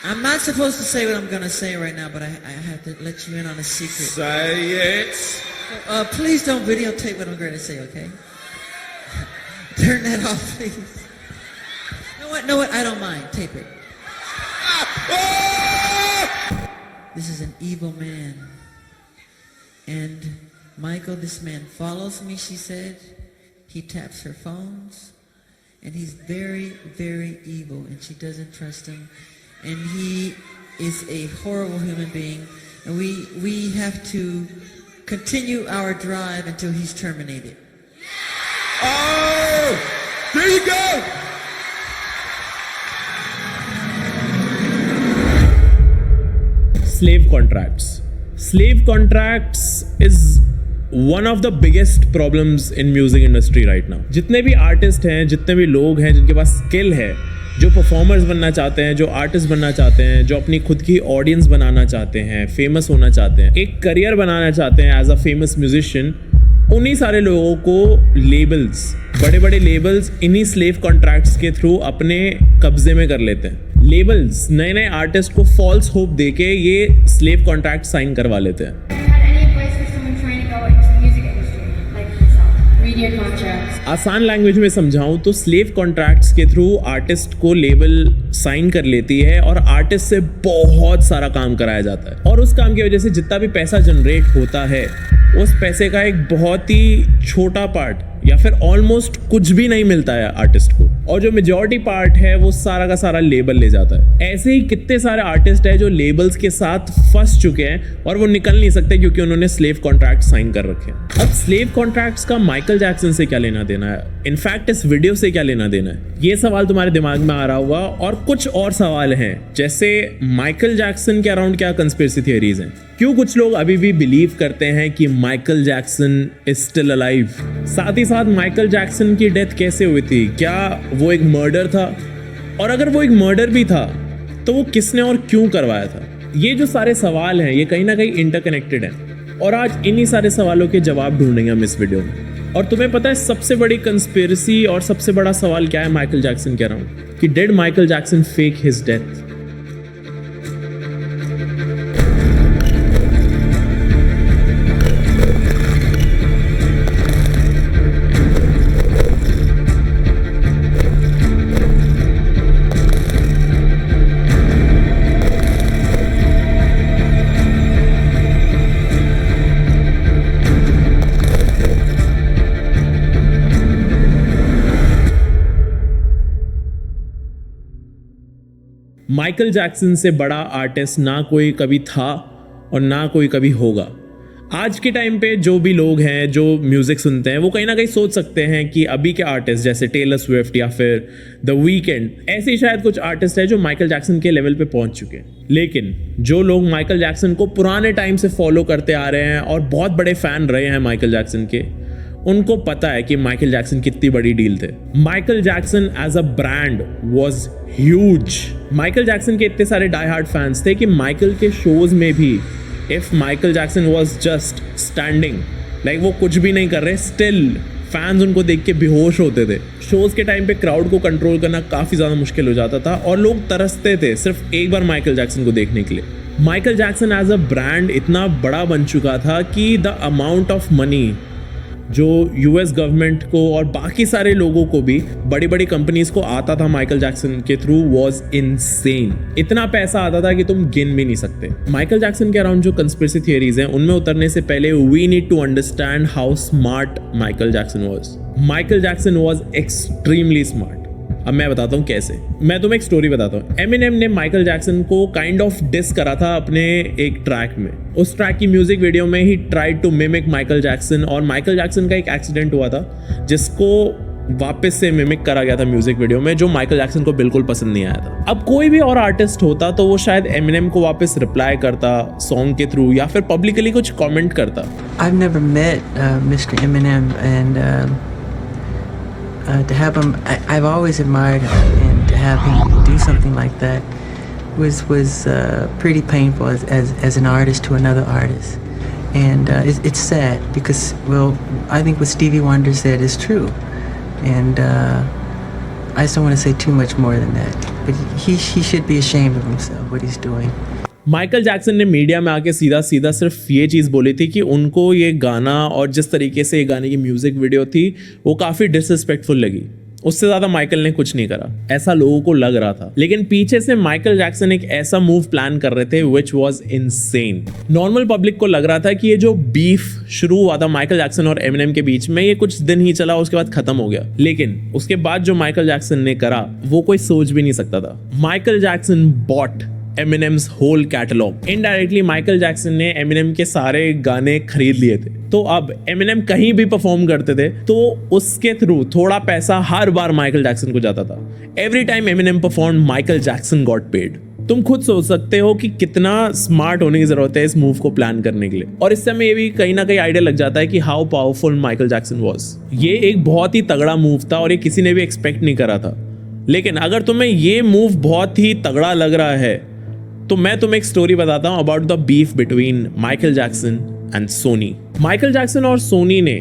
I'm not supposed to say what I'm going to say right now, but I have to let you in on a secret. Say it. Please don't videotape what I'm going to say, okay? Turn that off, please. No what? I don't mind. Tape it. This is an evil man. And Michael, this man follows me, she said. He taps her phones. And he's very, very evil, and she doesn't trust him. And he is a horrible human being. And we have to continue our drive until he's terminated. Oh! There you go! Slave contracts. Slave contracts is one of the biggest problems in music industry right now. जितने भी artist हैं, जितने भी लोग हैं जिनके पास skill है, जो परफॉर्मर्स बनना चाहते हैं, जो आर्टिस्ट बनना चाहते हैं, जो अपनी खुद की ऑडियंस बनाना चाहते हैं, फेमस होना चाहते हैं, एक करियर बनाना चाहते हैं एज अ फेमस म्यूजिशियन, उन्हीं सारे लोगों को लेबल्स, बड़े बड़े लेबल्स इन्हीं स्लेव कॉन्ट्रैक्ट्स के थ्रू अपने कब्जे में कर लेते हैं। लेबल्स नए नए आर्टिस्ट को फॉल्स होप देके ये स्लेव कॉन्ट्रैक्ट साइन करवा लेते हैं। आसान लैंग्वेज में समझाऊं तो स्लेव कॉन्ट्रैक्ट्स के थ्रू आर्टिस्ट को लेबल साइन कर लेती है और आर्टिस्ट से बहुत सारा काम कराया जाता है, और उस काम की वजह से जितना भी पैसा जनरेट होता है उस पैसे का एक बहुत ही छोटा पार्ट या फिर ऑलमोस्ट कुछ भी नहीं मिलता है आर्टिस्ट को, और जो मेजॉरिटी पार्ट है वो सारा का सारा लेबल ले जाता है। ऐसे ही कितने सारे आर्टिस्ट हैं जो लेबल्स के साथ फंस चुके हैं और वो निकल नहीं सकते क्योंकि उन्होंने स्लेव कॉन्ट्रैक्ट साइन कर रखे हैं। अब स्लेव कॉन्ट्रैक्ट्स का माइकल जैक्सन से क्या लेना देना है, इनफैक्ट इस वीडियो से क्या लेना देना है, ये सवाल तुम्हारे दिमाग में आ रहा होगा। और कुछ और सवाल हैं, जैसे माइकल जैक्सन के अराउंड क्या कंस्पिरेसी थियरीज हैं, क्यों कुछ लोग अभी भी बिलीव करते हैं कि Michael Jackson is still alive, साथ ही साथ माइकल जैक्सन की डेथ कैसे हुई थी, क्या वो एक मर्डर था, और अगर वो एक मर्डर भी था तो वो किसने और क्यों करवाया था। ये जो सारे सवाल हैं ये कहीं ना कहीं इंटरकनेक्टेड हैं, और आज इन्हीं सारे सवालों के जवाब ढूंढेंगे हम इस वीडियो में। और तुम्हें पता है सबसे बड़ी कंस्पिरेसी और सबसे बड़ा सवाल क्या है माइकल जैक्सन के अराउंड, कि did Michael Jackson fake his death. Michael Jackson से बड़ा आर्टिस्ट ना कोई कभी था और ना कोई कभी होगा। आज के टाइम पे जो भी लोग हैं जो म्यूजिक सुनते हैं वो कहीं ना कहीं सोच सकते हैं कि अभी के आर्टिस्ट जैसे टेलर स्विफ्ट या फिर द वीकेंड, ऐसे ही शायद कुछ आर्टिस्ट हैं जो माइकल जैक्सन के लेवल पे पहुंच चुके हैं। लेकिन जो लोग माइकल जैक्सन को पुराने टाइम से फॉलो करते आ रहे हैं और बहुत बड़े फैन रहे हैं माइकल जैक्सन के, उनको पता है कि माइकल जैक्सन कितनी बड़ी डील थे। Michael Jackson as a brand was huge. Michael Jackson के इतने सारे डाई हार्ड फैंस थे कि माइकल के शोज में भी if Michael Jackson was just standing, like वो कुछ भी नहीं कर रहे, स्टिल फैंस उनको देख के बेहोश होते थे। शोज के टाइम पे क्राउड को कंट्रोल करना काफी ज्यादा मुश्किल हो जाता था और लोग तरसते थे सिर्फ एक बार माइकल जैक्सन को देखने के लिए। Michael Jackson as a brand इतना बड़ा बन चुका था कि द अमाउंट ऑफ मनी जो यूएस गवर्नमेंट को और बाकी सारे लोगों को भी, बड़ी बड़ी कंपनीज को आता था माइकल जैक्सन के थ्रू, वाज इनसेन। इतना पैसा आता था कि तुम गिन भी नहीं सकते। माइकल जैक्सन के अराउंड जो कंस्पिरेसी थियरीज हैं उनमें उतरने से पहले we need to understand how smart Michael Jackson was. Michael Jackson was extremely smart. अब मैं बताता हूँ कैसे। मैं तुम्हें एक स्टोरी बताता हूँ। एमिनेम ने माइकल जैक्सन को काइंड ऑफ डिस करा था अपने एक ट्रैक में। उस ट्रैक की म्यूजिक वीडियो में ही tried to mimic Michael Jackson, और माइकल जैक्सन का एक एक्सीडेंट हुआ था जिसको वापस से मिमिक करा गया था म्यूजिक वीडियो में, जो माइकल जैक्सन को बिल्कुल पसंद नहीं आया था। अब कोई भी और आर्टिस्ट होता तो वो शायद एमिनेम को वापस रिप्लाई करता सॉन्ग के थ्रू या फिर पब्लिकली कुछ कमेंट करता। I've never met Mr. Eminem, and to have him, I've always admired him, and to have him do something like that was pretty painful as an artist to another artist, and it's sad because, well, I think what Stevie Wonder said is true, and I just don't want to say too much more than that. but he should be ashamed of himself, what he's doing. Michael Jackson ने media में आके सीधा सीधा सिर्फ ये चीज़ बोली थी कि उनको ये गाना और जिस तरीके से ये गाने की म्यूजिक वीडियो थी वो काफ़ी डिसरिस्पेक्टफुल लगी। उससे ज़्यादा माइकल ने कुछ नहीं करा, ऐसा लोगों को लग रहा था। लेकिन पीछे से माइकल जैक्सन एक ऐसा मूव प्लान कर रहे थे which was insane. Normal public को लग रहा था कि ये जो बीफ शुरू हुआ था माइकल जैक्सन और एमिनेम के बीच में, ये कुछ दिन ही चला, उसके बाद खत्म हो गया। लेकिन उसके बाद जो माइकल जैक्सन ने करा वो कोई सोच भी नहीं सकता था। Michael Jackson bought Eminem's whole catalogue. Indirectly Michael Jackson ने एमिनेम के सारे गाने खरीद लिए थे। तो अब एमिनेम कहीं भी परफॉर्म करते थे तो उसके थ्रू थोड़ा पैसा हर बार माइकल जैक्सन को जाता था। Every time Eminem perform Michael Jackson got paid. तुम खुद सोच सकते हो कि कितना स्मार्ट होने की जरूरत है इस मूव को प्लान करने के लिए। और इससे हमें ये भी कहीं ना कहीं आइडिया लग जाता है कि how powerful Michael Jackson was. ये एक बहुत ही तगड़ा मूव था और ये किसी ने भी एक्सपेक्ट नहीं करा था। लेकिन अगर तुम्हें ये मूव बहुत ही तगड़ा लग रहा है तो मैं तुम्हें एक स्टोरी बताता हूं about the beef between Michael Jackson and Soni. Michael Jackson और सोनी ने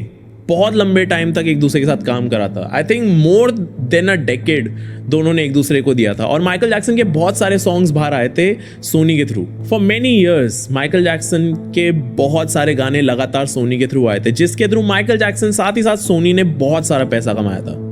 बहुत लंबे टाइम तक एक दूसरे के साथ काम करा था। I think more than a decade दोनों ने एक दूसरे को दिया था। और माइकल जैक्सन के बहुत सारे सॉन्ग्स बाहर आए थे सोनी के through. For many years Michael Jackson के बहुत सारे गाने लगातार सोनी के थ्रू आए थे, जिसके थ्रू माइकल जैक्सन साथ ही साथ सोनी ने बहुत सारा पैसा कमाया था।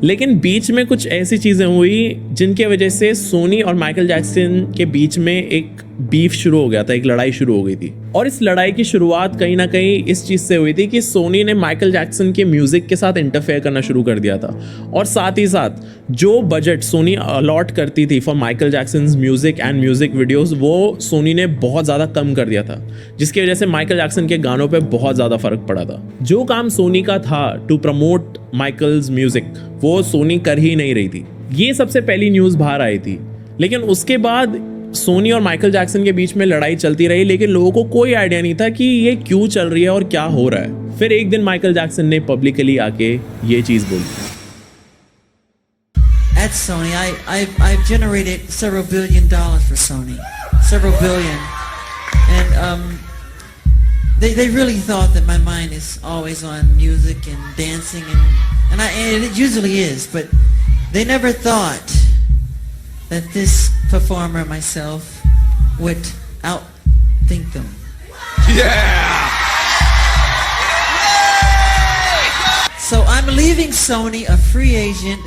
लेकिन बीच में कुछ ऐसी चीज़ें हुई जिनके वजह से सोनी और माइकल जैक्सन के बीच में एक बीफ शुरू हो गया था, एक लड़ाई शुरू हो गई थी। और इस लड़ाई की शुरुआत कहीं ना कहीं इस चीज़ से हुई थी कि सोनी ने माइकल जैक्सन के म्यूज़िक के साथ इंटरफेयर करना शुरू कर दिया था। और साथ ही साथ जो बजट सोनी अलॉट करती थी for Michael Jackson music and music videos, वो सोनी ने बहुत ज़्यादा कम कर दिया था, जिसकी वजह से माइकल जैक्सन के गानों पर बहुत ज़्यादा फर्क पड़ा था। जो काम सोनी का था टू प्रमोट माइकल्स म्यूज़िक वो सोनी कर ही नहीं रही थी। ये सबसे पहली न्यूज़ बाहर आई थी। लेकिन उसके बाद सोनी और माइकल जैक्सन के बीच में लड़ाई चलती रही, लेकिन लोगों को कोई आइडिया नहीं था कि ये क्यों चल रही है और क्या हो रहा है। फिर एक दिन माइकल जैक्सन ने पब्लिकली आके ये चीज़ बोली। At Sony, I've generated several $billion for Sony, several billion, and they really thought that my mind is always on music and dancing, and it usually is, but they never thought that this performer myself would outthink them. Yeah! So I'm leaving Sony a free agent,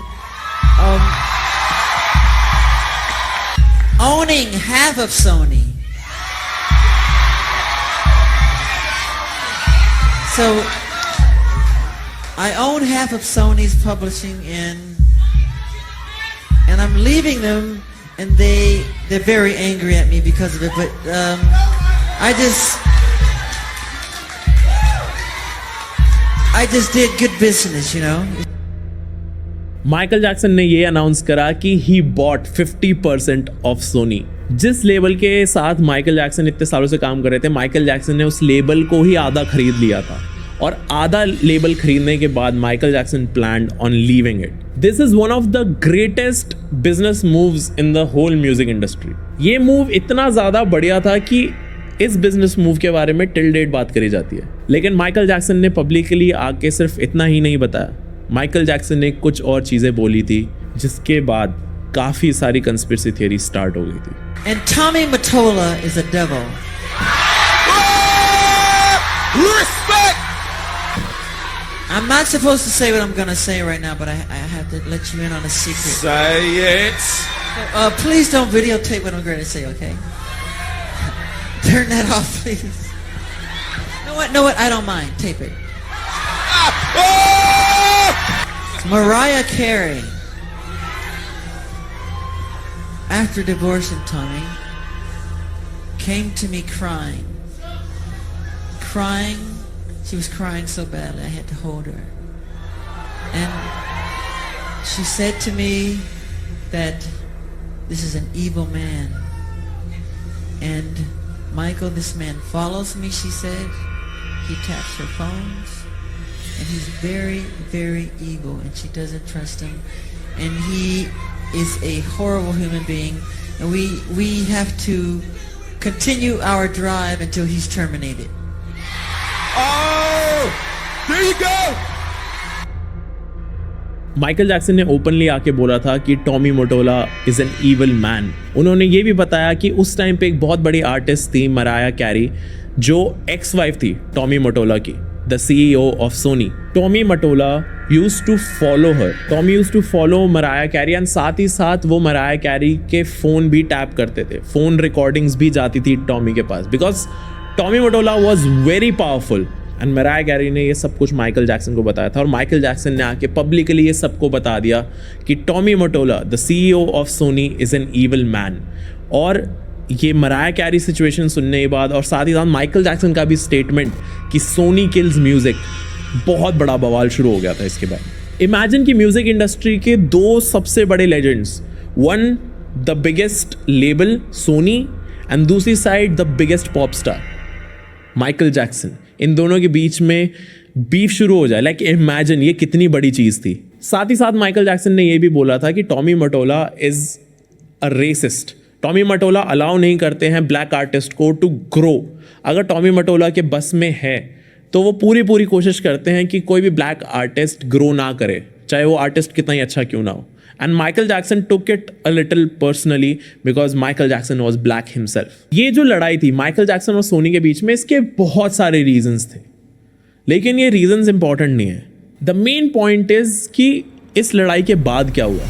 owning half of Sony. So I own half of Sony's publishing, and I'm leaving them, and they're very angry at me because of it. But I just did good business, you know. Michael Jackson ने ये announce करा कि he bought 50% of Soni. जिस label के साथ Michael Jackson इतने सालों से काम कर रहे थे, माइकल जैक्सन ने उस लेबल को ही आधा खरीद लिया था। और आधा लेबल खरीदने के बाद Michael Jackson planned on leaving it. This is one of the greatest business moves in the whole music industry. ये मूव इतना ज़्यादा बढ़िया था कि इस बिजनेस मूव के बारे में टिल डेट बात करी जाती है। लेकिन माइकल जैक्सन ने पब्लिकली आके सिर्फ इतना ही नहीं बताया, माइकल जैक्सन ने कुछ और चीज़ें बोली थी, जिसके बाद काफ़ी सारी कंस्पिरेसी थियरी स्टार्ट हो गई थी। And Tommy Mottola is a devil. Respect! I'm not supposed to say what I'm going to say right now, but I have to let you in on a secret. Say it! Please don't videotape what I'm going to say, okay? Turn that off, please. No what? I don't mind. Tape it. Mariah Carey, after divorcing Tommy, came to me crying. She was crying so badly I had to hold her. And she said to me that this is an evil man. And Michael, this man follows me, she said. He taps her phones. And he's very, very evil, and she doesn't trust him. And he is a horrible human being, and we have to continue our drive until he's terminated. Oh! There you go! Michael Jackson ने openly आके बोला था कि Tommy Motorola is an evil man. उन्होंने ये भी बताया कि उस टाइम पे एक बहुत बड़ी आर्टिस्ट थी मराया कैरी, जो एक्स वाइफ थी टॉमी मोटोला की, the CEO of Sony. Tommy Mottola used to follow her, Tommy used to follow Mariah Carey, and साथ ही साथ वो मराया कैरी के फ़ोन भी टैप करते थे, फ़ोन रिकॉर्डिंग्स भी जाती थी टॉमी के पास, because Tommy Mottola was very powerful. And Mariah Carey ने ये सब कुछ माइकल जैक्सन को बताया था, और माइकल जैक्सन ने आके पब्लिकली ये सबको बता दिया कि Tommy Mottola the CEO of Soni is an evil man. और ये मराया कैरी सिचुएशन सुनने के बाद और साथ ही साथ माइकल जैक्सन का भी स्टेटमेंट कि सोनी किल्स म्यूजिक, बहुत बड़ा बवाल शुरू हो गया था इसके बाद। इमेजिन कि म्यूजिक इंडस्ट्री के दो सबसे बड़े legends, one the biggest label Sony and दूसरी side the biggest pop star Michael Jackson, इन दोनों के बीच में बीफ शुरू हो जाए। लाइक इमेजिन ये कितनी बड़ी चीज़ थी। साथ ही साथ माइकल जैक्सन ने ये भी बोला था कि Tommy Motorola is a resist. Tommy Motorola allow नहीं करते हैं ब्लैक आर्टिस्ट को टू ग्रो। अगर टॉमी मोटोला के बस में है तो वो पूरी कोशिश करते हैं कि कोई भी ब्लैक आर्टिस्ट ग्रो ना करे, चाहे वो आर्टिस्ट कितना ही अच्छा क्यों ना हो। And Michael Jackson took it a little personally because Michael Jackson was black himself. ये जो लड़ाई थी माइकल जैक्सन और सोनी के बीच में, इसके बहुत सारे रीजंस थे, लेकिन ये रीजंस इंपॉर्टेंट नहीं है। द मेन पॉइंट इज कि इस लड़ाई के बाद क्या हुआ।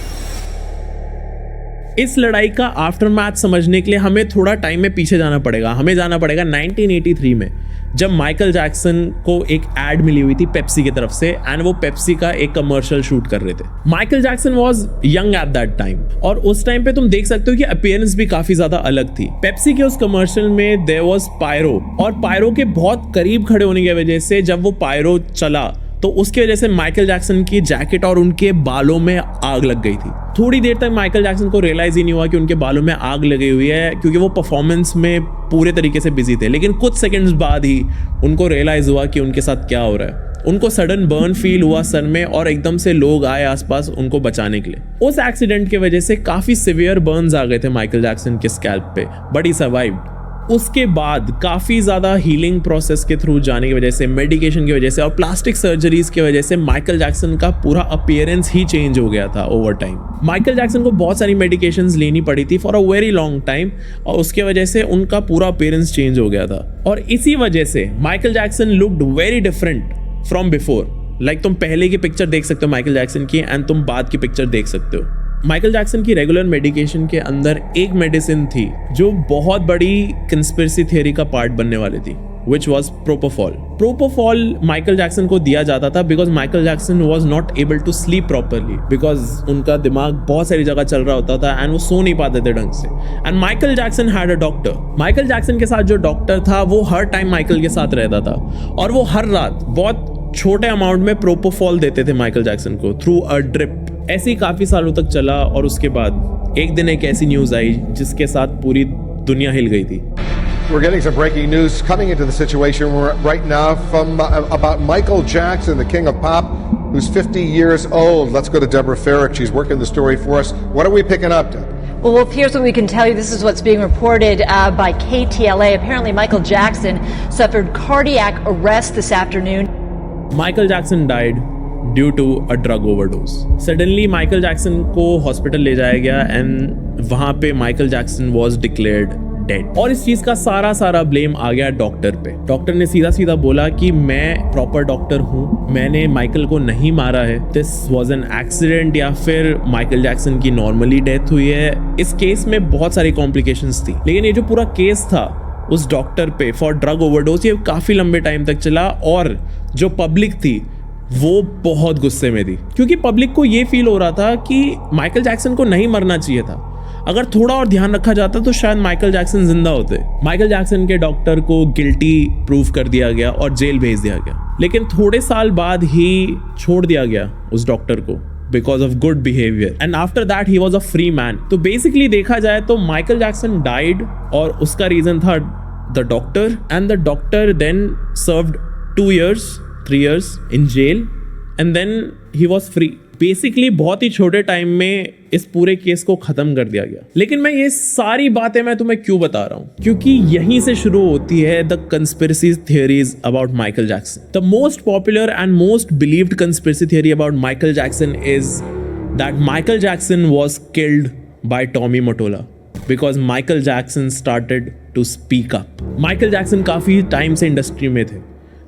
इस लड़ाई का आफ्टरमैथ समझने के लिए हमें थोड़ा टाइम में पीछे जाना पड़ेगा। हमें जाना पड़ेगा 1983 में, जब माइकल जैक्सन को एक एड मिली हुई थी पेप्सी की तरफ से, एंड वो पेप्सी का एक कमर्शियल शूट कर रहे थे। Michael Jackson was young at that time, और उस टाइम पे तुम देख सकते हो कि अपीयरेंस भी काफी ज्यादा अलग थी। पेप्सी के उस कमर्शियल में देयर वाज पायरो, और पायरो के बहुत करीब खड़े होने की वजह से जब वो पायरो चला तो उसकी वजह से माइकल जैक्सन की जैकेट और उनके बालों में आग लग गई थी। थोड़ी देर तक माइकल जैक्सन को रियलाइज ही नहीं हुआ कि उनके बालों में आग लगी हुई है, क्योंकि वो परफॉर्मेंस में पूरे तरीके से बिजी थे। लेकिन कुछ सेकंड्स बाद ही उनको रियलाइज हुआ कि उनके साथ क्या हो रहा है। उनको सडन बर्न फील हुआ सर में, और एकदम से लोग आए आसपास उनको बचाने के लिए। उस एक्सीडेंट की वजह से काफी सिवियर बर्न्स आ गए थे माइकल जैक्सन के स्कैल्प पे, बट ही सर्वाइव्ड। उसके बाद काफ़ी ज़्यादा हीलिंग प्रोसेस के थ्रू जाने की वजह से, मेडिकेशन की वजह से और प्लास्टिक सर्जरीज की वजह से माइकल जैक्सन का पूरा अपीयरेंस ही चेंज हो गया था ओवर टाइम। माइकल जैक्सन को बहुत सारी मेडिकेशंस लेनी पड़ी थी for a very long time, और उसके वजह से उनका पूरा अपीयरेंस चेंज हो गया था। और इसी वजह से Michael Jackson looked very different from before. Like तुम पहले की पिक्चर देख सकते हो माइकल जैक्सन की, एंड तुम बाद की पिक्चर देख सकते हो। माइकल जैक्सन की रेगुलर मेडिकेशन के अंदर एक मेडिसिन थी जो बहुत बड़ी कंस्पिरेसी थियरी का पार्ट बनने वाली थी, which was propofol. Propofol Michael Jackson को दिया जाता था because Michael Jackson was not able to sleep properly, because उनका दिमाग बहुत सारी जगह चल रहा होता था and वो सो नहीं पाते थे ढंग से। And Michael Jackson had a doctor. Michael Jackson के साथ जो डॉक्टर था वो हर टाइम माइकल के साथ रहता था, और वो हर रात बहुत छोटे अमाउंट में प्रोपोफॉल देते थे माइकल जैक्सन को थ्रू अ ड्रिप। ऐसे ही काफी सालों तक चला, और उसके बाद एक दिन एक ऐसी न्यूज आई जिसके साथ पूरी दुनिया हिल गई थी। We're getting some breaking news coming into the situation right now from about Michael Jackson, the king of pop, who's 50 years old. Let's go to Deborah Farrick. She's working the story for us. What are we picking up, Deb? Well, here's what we can tell you. This is what's being reported by KTLA. Apparently, Michael Jackson suffered cardiac arrest this afternoon. Michael Jackson died due to a drug overdose. Suddenly, Michael Jackson को hospital ले जाया गया, and वहाँ पे Michael Jackson was declared dead. और इस चीज का सारा ब्लेम आ गया डॉक्टर पे। डॉक्टर ने सीधा बोला कि मैं प्रॉपर डॉक्टर हूँ, मैंने माइकल को नहीं मारा है, दिस वॉज एन एक्सीडेंट, या फिर माइकल जैक्सन की नॉर्मली डेथ हुई है। इस केस में बहुत सारी कॉम्प्लिकेशंस थी, लेकिन ये जो पूरा केस था उस डॉक्टर पे फॉर ड्रग ओवरडोज, ये काफी लंबे टाइम तक चला, और जो पब्लिक थी वो बहुत गुस्से में थी, क्योंकि पब्लिक को ये फील हो रहा था कि माइकल जैक्सन को नहीं मरना चाहिए था। अगर थोड़ा और ध्यान रखा जाता तो शायद माइकल जैक्सन जिंदा होते। माइकल जैक्सन के डॉक्टर को गिल्टी प्रूव कर दिया गया और जेल भेज दिया गया, लेकिन थोड़े साल बाद ही छोड़ दिया गया उस डॉक्टर को because of good behavior, and after that he was a free man. तो basically देखा जाए तो माइकल जैक्सन died, और उसका रीजन था the doctor, and the doctor then served 2 years 3 years in jail, and then he was free. Basically बहुत ही छोटे time में इस पूरे केस को खत्म कर दिया गया। लेकिन मैं ये सारी बातें मैं तुम्हें क्यों बता रहा हूं? क्योंकि यहीं से शुरू होती है the conspiracy theories about Michael Jackson. The most popular and most believed conspiracy theory about Michael Jackson is that Michael Jackson was killed by Tommy Mottola because Michael Jackson started to speak up. Michael Jackson काफी time से industry में थे,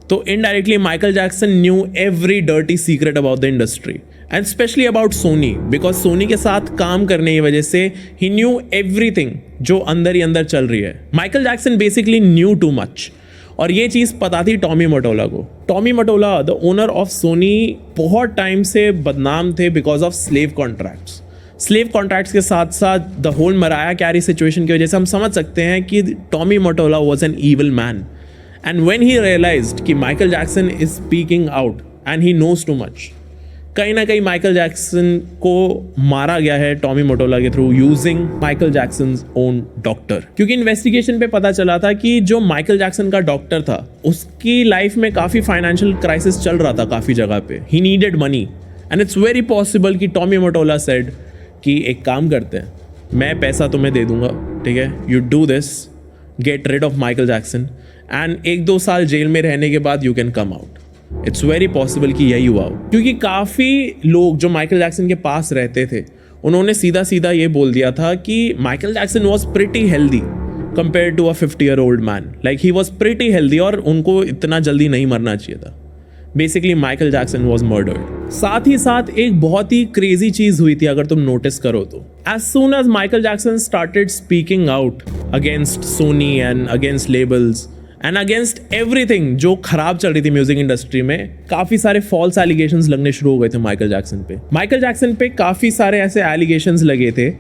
तो indirectly Michael Jackson knew every dirty secret about the industry and specially about Sony, because Sony के साथ काम करने की वजह से ही न्यू एवरीथिंग जो अंदर ही अंदर चल रही है। Michael Jackson basically knew too much, और ये चीज़ पता थी टॉमी मोटोला को। Tommy Mottola the owner of Sony बहुत टाइम से बदनाम थे because of slave contracts. Slave contracts के साथ साथ the whole Mariah Carey situation की वजह से हम समझ सकते हैं कि Tommy Mottola was an evil man. And when he realized कि Michael Jackson is speaking out and he knows to much, कहीं ना कहीं माइकल जैक्सन को मारा गया है टॉमी मोटोला के through using Michael Jackson's own doctor. क्योंकि इन्वेस्टिगेशन पे पता चला था कि जो माइकल जैक्सन का डॉक्टर था उसकी लाइफ में काफ़ी फाइनेंशियल क्राइसिस चल रहा था काफ़ी जगह पे। He needed money and it's very possible कि टॉमी मोटोला सेड कि एक काम करते हैं, मैं पैसा तुम्हें दे दूंगा, ठीक है, you do this, get rid of Michael Jackson and 1-2 साल जेल में रहने के बाद you can come out. It's very possible कि यही हुआ हो, क्योंकि काफ़ी लोग जो माइकल जैक्सन के पास रहते थे उन्होंने सीधा सीधा ये बोल दिया था कि Michael Jackson was pretty healthy compare to a 50-year-old man, like he was pretty healthy और उनको इतना जल्दी नहीं मरना चाहिए था। Basically Michael Jackson was murdered. साथ ही साथ एक बहुत ही क्रेजी चीज हुई थी अगर तुम नोटिस करो तो, as soon as Michael Jackson started speaking out against Sony and against labels and against everything जो खराब चल रही थी म्यूजिक इंडस्ट्री में, काफी सारे फॉल्स एलिगेशंस लगने शुरू हो गए थे माइकल जैक्सन पे। माइकल जैक्सन पे काफी सारे ऐसे एलिगेशंस लगे थे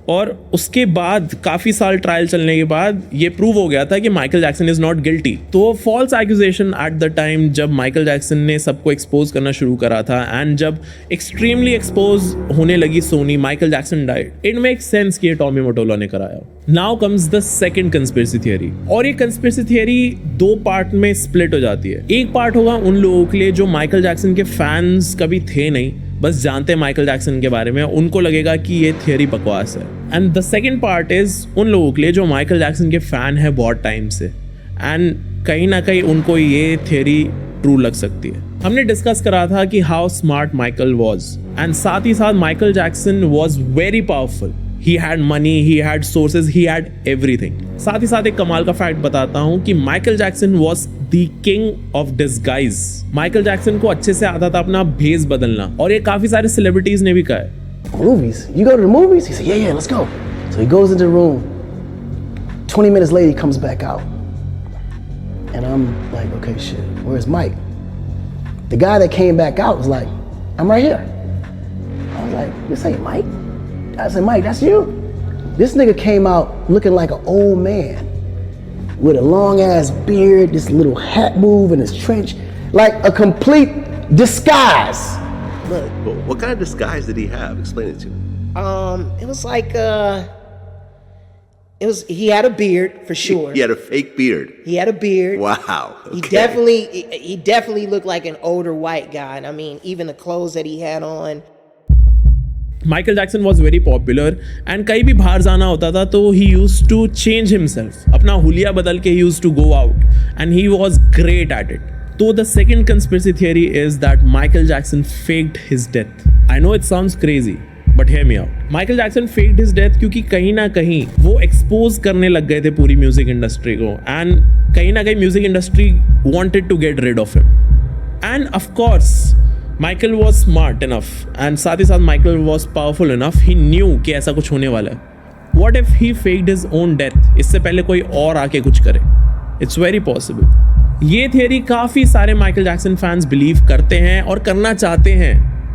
और उसके बाद काफी साल ट्रायल चलने के बाद ये प्रूव हो गया था कि Michael Jackson is not guilty. तो false accusation at the time जब माइकल जैक्सन ने सबको एक्सपोज करना शुरू करा था एंड जब एक्सट्रीमली एक्सपोज होने लगी Sony, Michael Jackson died. It makes sense कि ये टॉमी मोटोला ने कराया। Now comes the second conspiracy theory, और ये कंस्पिरेसी थियरी 2 पार्ट में स्प्लिट हो जाती है। एक पार्ट होगा उन लोगों के लिए जो माइकल जैक्सन के फैंस कभी थे नहीं, बस जानते माइकल जैक्सन के बारे में, उनको लगेगा कि ये थियरी बकवास है। And the second part is उन लोगों के लिए जो माइकल जैक्सन के फैन है बहुत टाइम से एंड कहीं ना कहीं उनको ये थियरी ट्रू लग सकती है। हमने डिस्कस करा था कि how smart Michael was and साथ ही साथ Michael Jackson was very powerful. He had money, he had sources, he had everything. साथ ही साथ एक कमाल का फैक्ट बताता हूँ कि Michael Jackson was the king of disguise. Michael Jackson को अच्छे से आता था अपना भेस बदलना, और ये काफी सारे सेलिब्रिटीज ने भी कहा है। Movies? You go to the movies? He said, yeah, let's go. So he goes into the room. 20 minutes later, he comes back out. And I'm like, okay, shit, where's Mike? The guy that came back out was like, I'm right here. I was like, this ain't Mike. I said, Mike, that's you. This nigga came out looking like an old man with a long ass beard, this little hat move in his trench, like a complete disguise. What kind of disguise did he have? Explain it to me. It was like he had a beard for sure. He had a fake beard. He had a beard. Wow. Okay. He definitely looked like an older white guy. And I mean, even the clothes that he had on. Michael Jackson was very popular and कहीं भी बाहर जाना होता था तो he used to change himself, अपना हुलिया बदल के he used to go out and he was great at it. तो the second conspiracy theory is that Michael Jackson faked his death. I know it sounds crazy but hear me out. Michael Jackson faked his death क्योंकि कहीं ना कहीं वो expose करने लग गए थे पूरी म्यूजिक इंडस्ट्री को एंड कहीं ना कहीं music industry wanted to get rid of him. And of course Michael was smart enough and साथ ही साथ Michael was powerful enough, he knew कि ऐसा कुछ होने वाला है। What if he faked his own death, इससे पहले कोई और आके कुछ करे? It's very possible. ये थियरी काफ़ी सारे माइकल जैक्सन फैंस बिलीव करते हैं और करना चाहते हैं।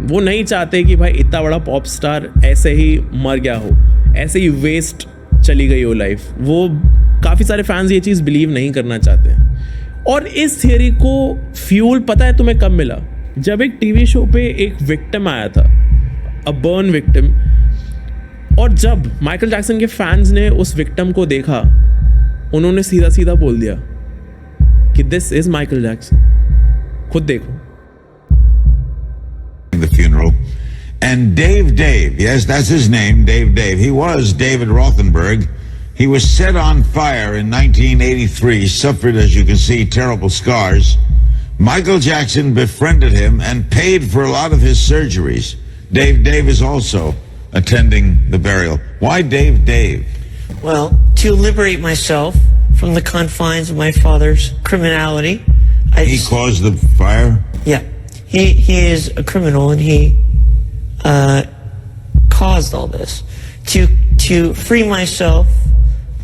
वो नहीं चाहते कि भाई इतना बड़ा पॉप स्टार ऐसे ही मर गया हो, ऐसे ही वेस्ट चली गई हो लाइफ। वो काफ़ी सारे फैंस ये चीज़ बिलीव नहीं करना चाहते हैं। और इस थियरी को फ्यूल पता है तुम्हें कब मिला? जब एक टीवी शो पे एक विक्टिम आया था, अ बर्न विक्टिम, और जब माइकल जैक्सन के फैंस ने उस विक्टिम को देखा उन्होंने सीधा सीधा बोल दिया कि दिस इज माइकल जैक्सन। खुद देखो। The funeral, And Dave, yes, that's his name, Dave. He was David Rothenberg. He was set on fire in 1983, suffered, as you can see, terrible scars. Michael Jackson befriended him and paid for a lot of his surgeries. Dave is also attending the burial. Why Dave? Well, to liberate myself from the confines of my father's criminality. He caused the fire? Yeah. He is a criminal, and he caused all this. To free myself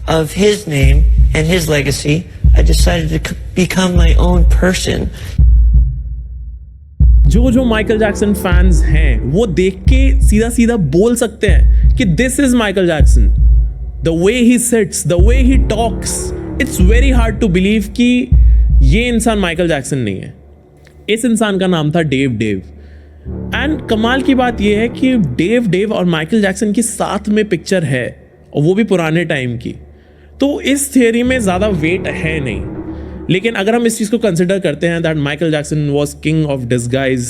of his name and his legacy, I decided to become my own person. जो Michael Jackson fans हैं वो देख के सीधा सीधा बोल सकते हैं कि this is Michael Jackson. The way he sits, the way he talks, it's very hard to believe कि ये इंसान माइकल जैक्सन नहीं है. इस इंसान का नाम था डेव. एंड कमाल की बात यह है कि डेव और माइकल जैक्सन की साथ में पिक्चर है, और वो भी पुराने टाइम की. तो इस थियरी में ज़्यादा वेट है नहीं. लेकिन अगर हम इस चीज़ को कंसिडर करते हैं that Michael Jackson was king of disguise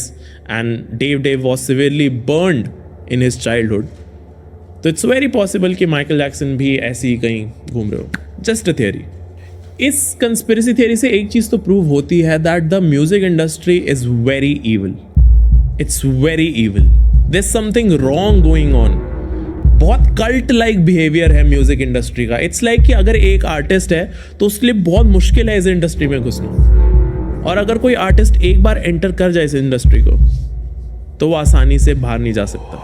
and Dave was severely burned in his childhood, तो इट्स वेरी पॉसिबल कि माइकल जैक्सन भी ऐसे ही कहीं घूम रहे हो. Just a theory. इस कंस्पिरेसी थियरी से एक चीज़ तो प्रूव होती है that the music industry is very evil. It's very evil. There is something wrong going on. बहुत कल्ट लाइक बिहेवियर है म्यूजिक इंडस्ट्री का. इट्स लाइक कि अगर एक आर्टिस्ट है तो उसके लिए बहुत मुश्किल है इस इंडस्ट्री में घुसना, और अगर कोई आर्टिस्ट एक बार एंटर कर जाए इस इंडस्ट्री को तो वो आसानी से बाहर नहीं जा सकता.